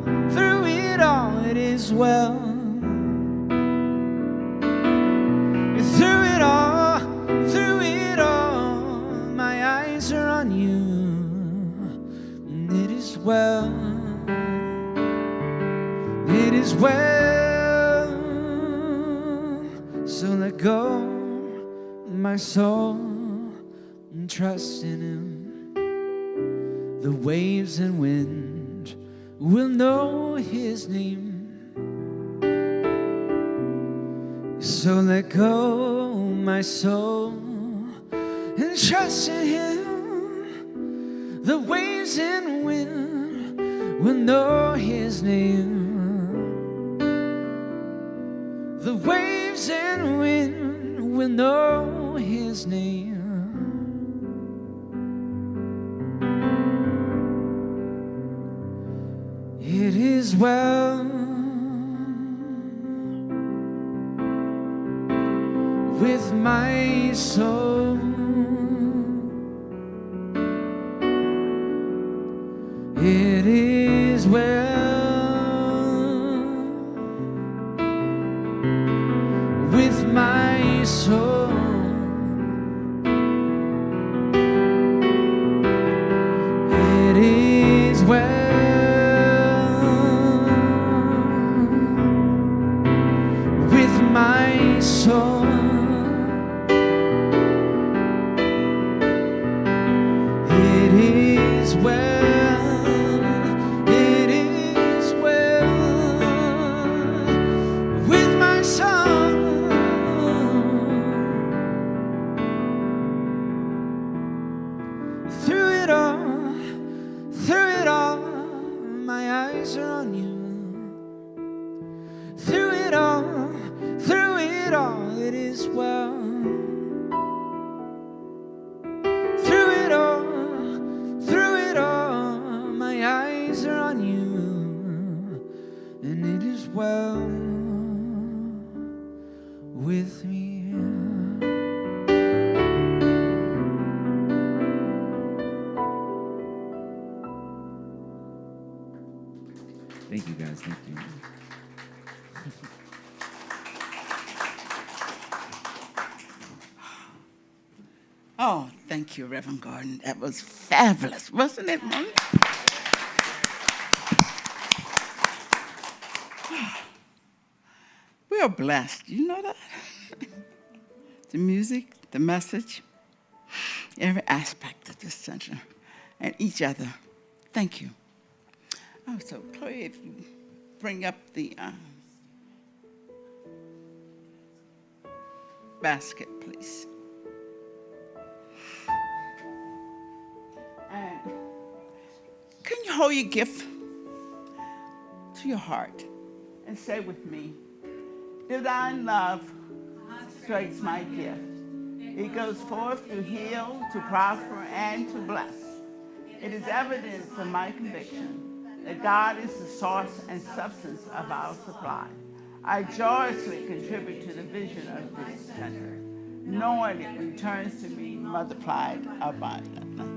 it is well. Through it all, my eyes are on you. it is well. So let go, my soul, and trust in Him. The waves and wind will know His name. So let go, my soul, and trust in Him. The waves and wind will know His name. The waves and wind will know His name. It is well with my soul. It is well with my soul. It is well with my soul. It is well. With me. Thank you, guys. Thank you. Oh, thank you, Reverend Gordon. That was fabulous, wasn't it, Mom? We are blessed. You know that? The music, the message, every aspect of this center, and each other. Thank you. Oh, so Chloe, if you bring up the basket, please. And can you hold your gift to your heart and say with me, divine love strikes my gift. It goes forth to heal, to prosper, and to bless. It is evidence of my conviction that God is the source and substance of our supply. I joyously contribute to the vision of this center, knowing it returns to me multiplied abundantly.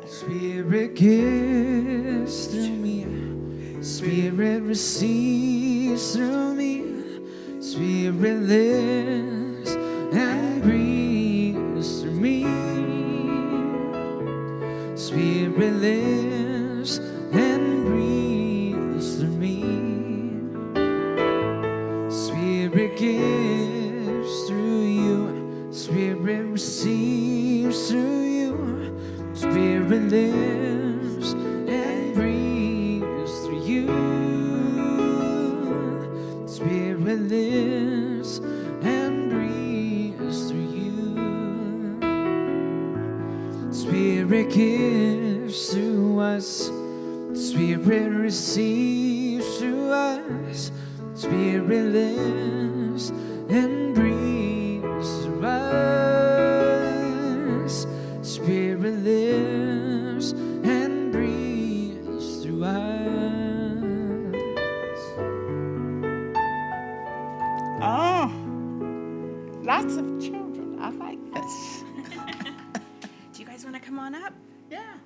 Spirit gives through me. Spirit receives through me. Spirit lives and breathes through me. Spirit lives and breathes through me. Spirit gives through you. Spirit receives through you. Spirit lives and breathes through you. Spirit lives and breathes through you. Spirit gives through us. Spirit receives through us. Spirit lives and breathes through us. Spirit lives and breathes through us. Oh, lots of children. I like this. Do you guys want to come on up? Yeah.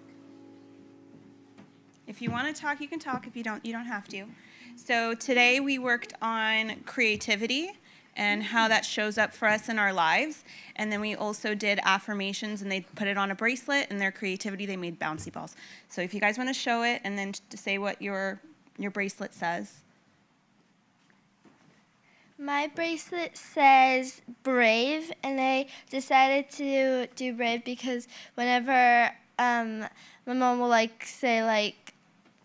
If you want to talk, you can talk. If you don't have to. So today we worked on creativity and how that shows up for us in our lives. And then we also did affirmations, and they put it on a bracelet, and their creativity, they made bouncy balls. So if you guys want to show it and then to say what your your bracelet says? My bracelet says brave, and I decided to do brave because whenever my mom will say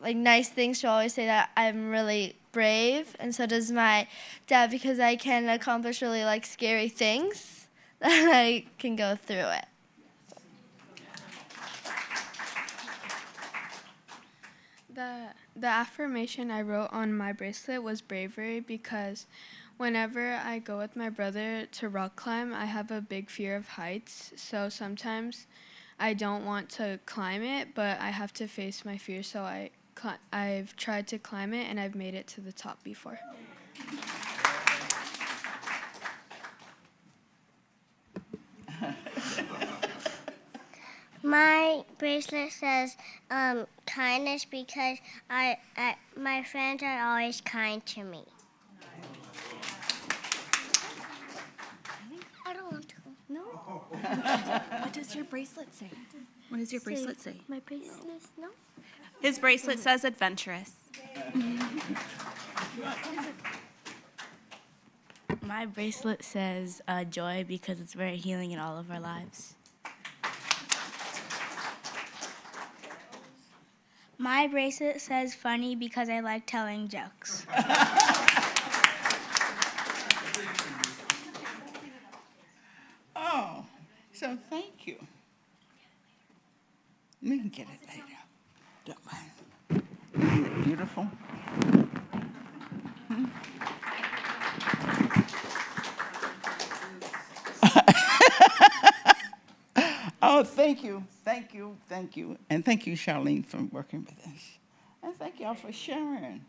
nice things, she'll always say that I'm really brave, and so does my dad because I can accomplish really scary things that I can go through it. The affirmation I wrote on my bracelet was bravery because whenever I go with my brother to rock climb, I have a big fear of heights. So sometimes I don't want to climb it, but I have to face my fear. So I've tried to climb it, and I've made it to the top before. My bracelet says kindness because my friends are always kind to me. I don't want to. No. What does your bracelet say? What does your bracelet say? My bracelet, no. His bracelet says adventurous. My bracelet says joy because it's very healing in all of our lives. My bracelet says funny because I like telling jokes. Oh, so thank you. We can get it later. Don't mind. Isn't it beautiful? Oh, thank you, thank you, thank you. And thank you, Charlene, for working with us. And thank y'all for sharing.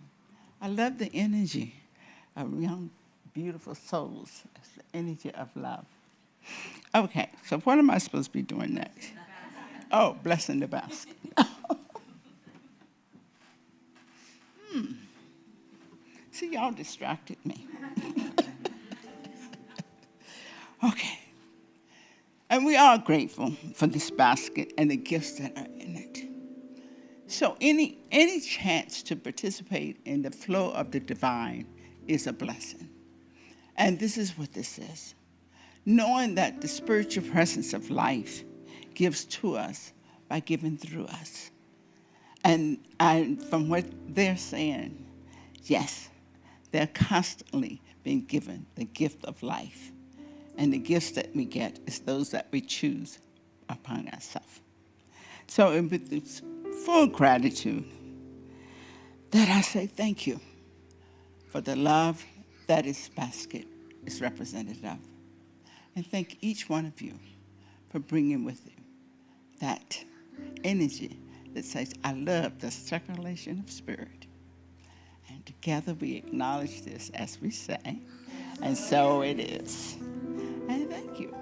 I love the energy of young, beautiful souls. It's the energy of love. Okay, so what am I supposed to be doing next? Oh, blessing the basket. See, y'all distracted me. Okay. And we are grateful for this basket and the gifts that are in it. So any chance to participate in the flow of the divine is a blessing. And this is what this is. Knowing that the spiritual presence of life gives to us by giving through us. And from what they're saying, yes, they're constantly being given the gift of life. And the gifts that we get is those that we choose upon ourselves. So with this full gratitude, that I say thank you for the love that this basket is representative of. And thank each one of you for bringing with you that energy that says, I love the circulation of spirit. And together we acknowledge this as we say, and so it is. And thank you.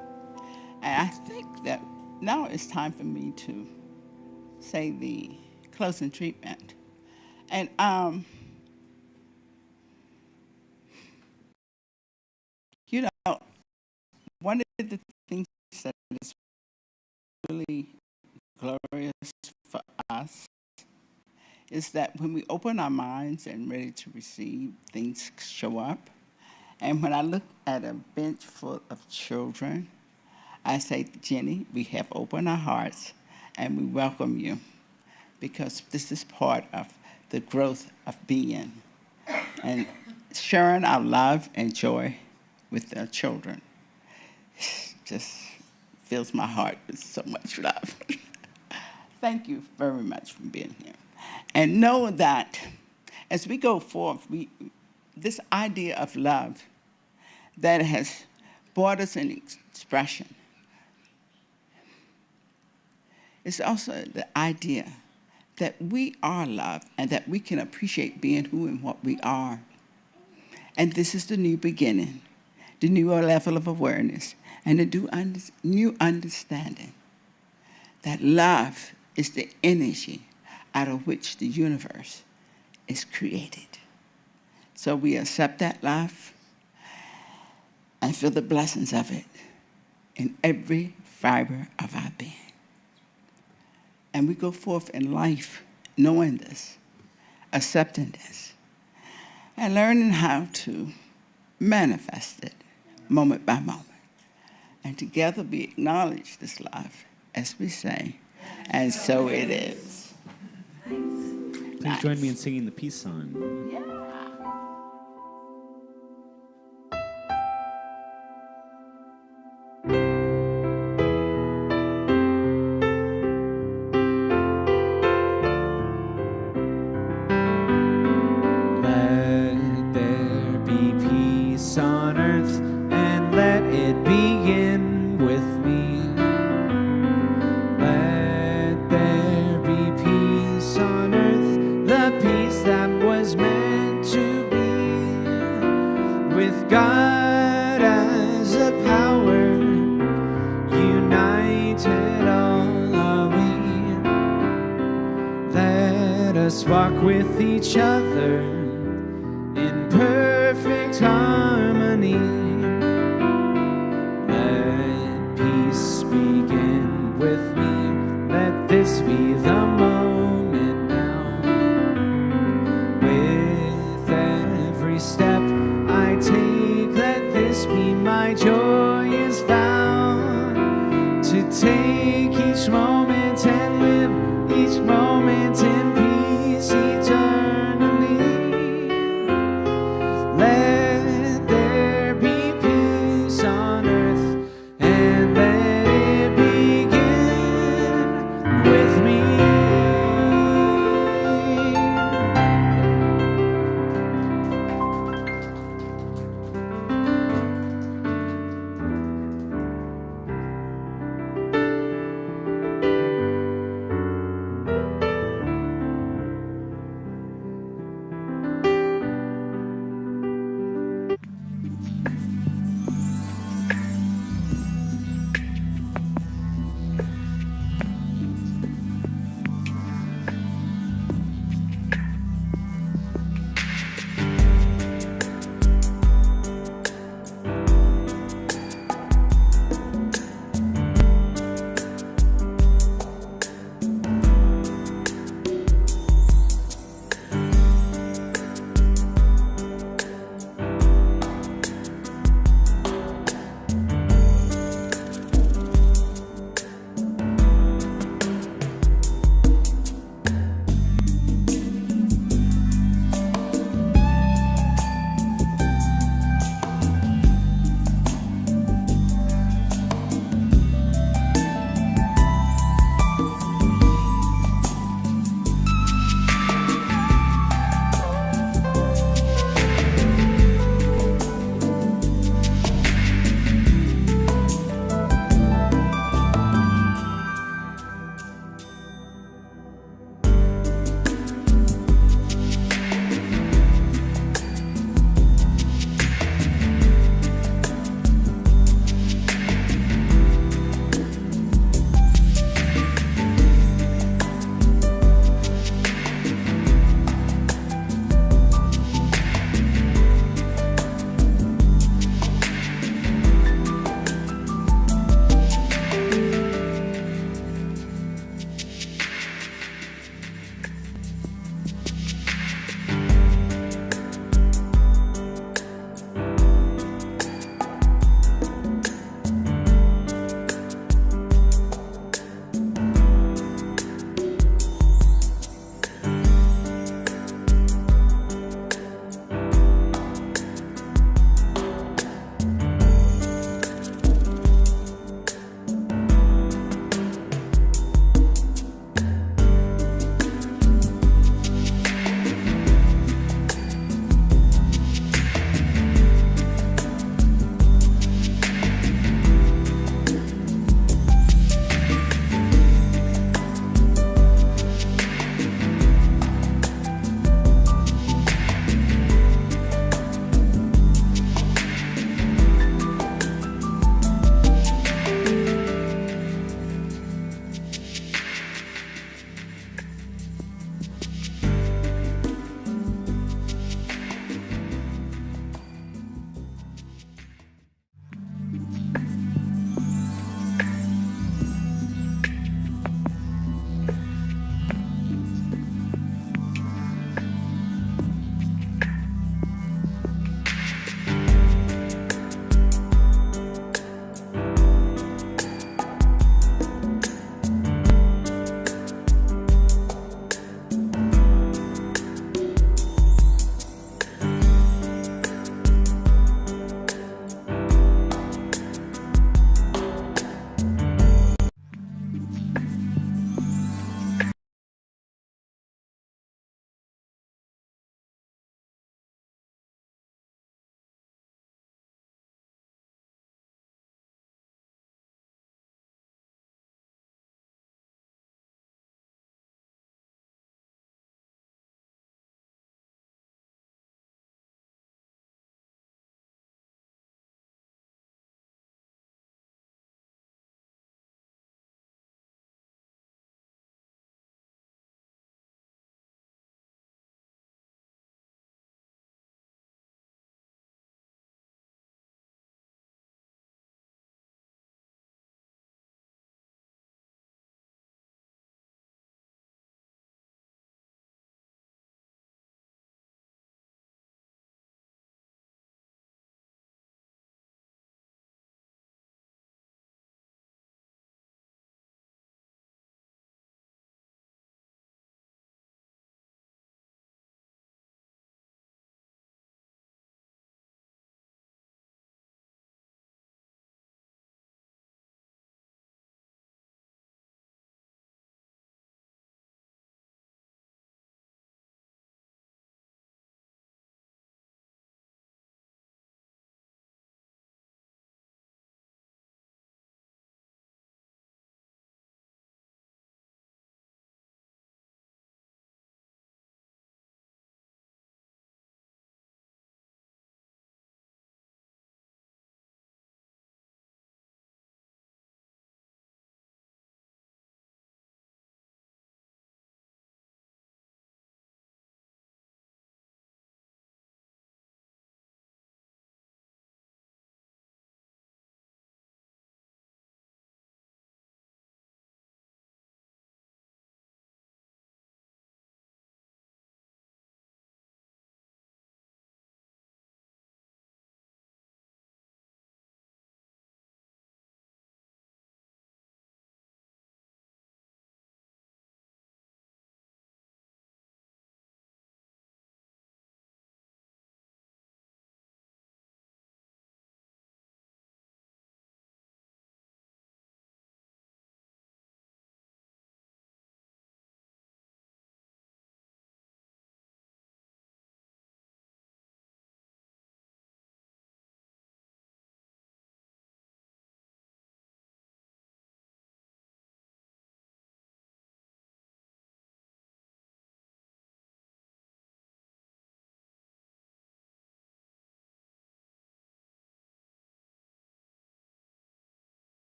And I think that now it's time for me to say the closing treatment. And you know, one of the things that is really glorious for us is that when we open our minds and ready to receive, things show up. And when I look at a bench full of children, I say, Jenny, we have opened our hearts and we welcome you because this is part of the growth of being and sharing our love and joy with our children. Just fills my heart with so much love. Thank you very much for being here. And know that as we go forth, this idea of love that has brought us an expression is also the idea that we are love and that we can appreciate being who and what we are. And this is the new beginning, the new level of awareness, and the new understanding that love is the energy out of which the universe is created. So we accept that love and feel the blessings of it in every fiber of our being. And we go forth in life knowing this, accepting this and learning how to manifest it moment by moment. And together we acknowledge this life as we say, and so it is. Please join me in singing the peace sign. Let there be peace on earth, and let it begin with me. Let there be peace on earth, the peace that was meant to be. With God as a power, united all are we. Let us walk with each other in perfect harmony. Let peace begin with me. Let this be the moment now. With every step I take, let this be my joy is found. To take each moment